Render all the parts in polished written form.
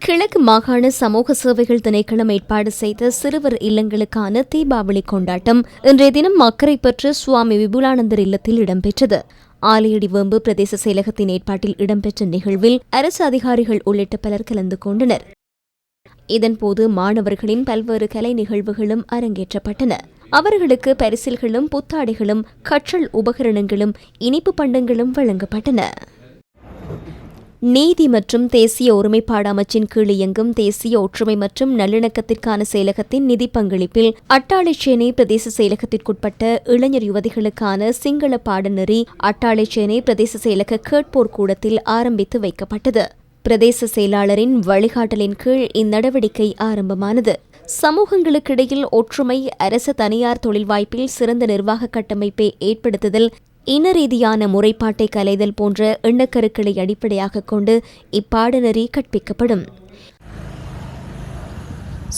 கிழக்கு மாகாண சமூக சேவைகள் திணைக்களம் ஏற்பாடு செய்த சிறுவர் இல்லங்களுக்கான தீபாவளி கொண்டாட்டம் இன்றைய தினம் அக்கரைப்பற்று சுவாமி விபுலானந்தர் இல்லத்தில் இடம்பெற்றது. ஆலையடிவேம்பு பிரதேச செயலகத்தின் ஏற்பாட்டில் இடம்பெற்ற நிகழ்வில் அரசு அதிகாரிகள் உள்ளிட்ட பலர் கலந்து கொண்டனர். இதன்போது மாணவர்களின் பல்வேறு கலை நிகழ்வுகளும் அரங்கேற்றப்பட்டன. அவர்களுக்கு பரிசில்களும் புத்தாடைகளும் கற்றல் உபகரணங்களும் இனிப்பு பண்டங்களும் வழங்கப்பட்டன. நீதி மற்றும் தேசிய ஒருமைப்பாடு அமைச்சின் கீழ் இயங்கும் தேசிய ஒற்றுமை மற்றும் நல்லிணக்கத்திற்கான செயலகத்தின் நிதி பங்களிப்பில் அட்டாளைச்சேனை பிரதேச செயலகத்திற்குட்பட்ட இளைஞர் யுவதிகளுக்கான சிங்கள பாடநெறி அட்டாளைச்சேனை பிரதேச செயலக கேட்போர் கூடத்தில் ஆரம்பித்து வைக்கப்பட்டது. பிரதேச செயலாளரின் வழிகாட்டலின் கீழ் இந்நடவடிக்கை ஆரம்பமானது. சமூகங்களுக்கிடையில் ஒற்றுமை, அரசு தனியார் தொழில் வாய்ப்பில் சிறந்த நிர்வாக கட்டமைப்பை ஏற்படுத்துதல், இன ரீதியான முறைப்பாட்டை கலைதல் போன்ற எண்ணக்கருக்களை அடிப்படையாக கொண்டு இப்பாடநெறி கற்பிக்கப்படும்.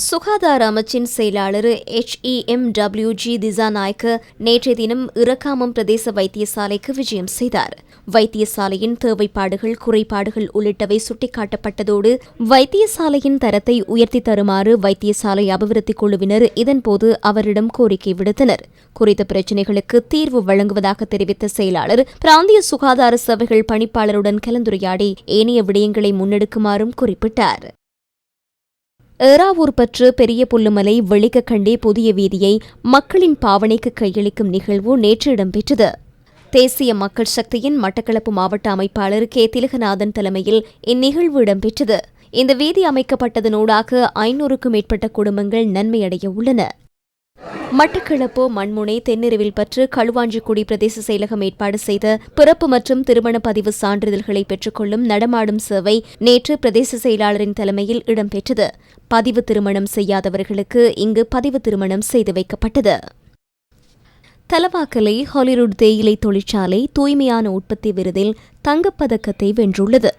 சுகாதார அமைச்சின் செயலாளர் HEMWG திசாநாயக்க நேற்றைய தினம் இறக்காமம் பிரதேச வைத்தியசாலைக்கு விஜயம் செய்தார். வைத்தியசாலையின் தேவைப்பாடுகள், குறைபாடுகள் உள்ளிட்டவை சுட்டிக்காட்டப்பட்டதோடு வைத்தியசாலையின் தரத்தை உயர்த்தி தருமாறு வைத்தியசாலை அபிவிருத்தி குழுவினர் இதன்போது அவரிடம் கோரிக்கை விடுத்தனர். குறித்த பிரச்சினைகளுக்கு தீர்வு வழங்குவதாக தெரிவித்த செயலாளர் பிராந்திய சுகாதார சேவைகள் பணிப்பாளருடன் கலந்துரையாடி ஏனைய விடயங்களை முன்னெடுக்குமாறும் குறிப்பிட்டார். ஏறாவூர் பற்று பெரிய புல்லுமலை வெளிக்கக்கண்டே புதிய வீதியை மக்களின் பாவனைக்கு கையளிக்கும் நிகழ்வு நேற்று இடம்பெற்றது. தேசிய மக்கள் சக்தியின் மட்டக்களப்பு மாவட்ட அமைப்பாளர் கே. திலகநாதன் தலைமையில் இந்நிகழ்வு இடம்பெற்றது. இந்த வீதி அமைக்கப்பட்டதனூடாக 500க்கும் மேற்பட்ட குடும்பங்கள் நன்மையடைய உள்ளன. மட்டக்களப்பு மண்முனை தென்னிரவில் பற்று களுவாஞ்சிக்குடி பிரதேச செயலகம் ஏற்பாடு செய்த பிறப்பு மற்றும் திருமண பதிவு சான்றிதழ்களை பெற்றுக்கொள்ளும் நடமாடும் சேவை நேற்று பிரதேச செயலாளரின் தலைமையில் இடம்பெற்றது. பதிவு திருமணம் செய்யாதவர்களுக்கு இங்கு பதிவு திருமணம் செய்து வைக்கப்பட்டது. தலவாக்கலை ஹாலிவுட் தேயிலை தொழிற்சாலை தூய்மையான உற்பத்தி விருதில் தங்கப்பதக்கத்தை வென்றுள்ளது.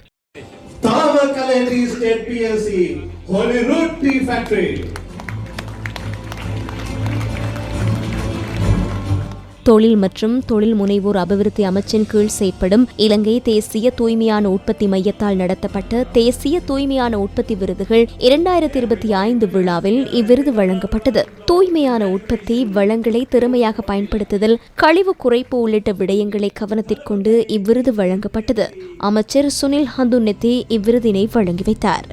தொழில் மற்றும் தொழில் முனைவோர் அபிவிருத்தி அமைச்சின் கீழ் செயற்படும் இலங்கை தேசிய தூய்மையான உற்பத்தி மையத்தால் நடத்தப்பட்ட தேசிய தூய்மையான உற்பத்தி விருதுகள் 2025 விழாவில் இவ்விருது வழங்கப்பட்டது. தூய்மையான உற்பத்தி, வளங்களை திறமையாக பயன்படுத்துதல், கழிவு குறைப்பு உள்ளிட்ட விடயங்களை கவனத்திற்கொண்டு இவ்விருது வழங்கப்பட்டது. அமைச்சர் சுனில் ஹந்துநெத்தி இவ்விருதினை வழங்கி வைத்தார்.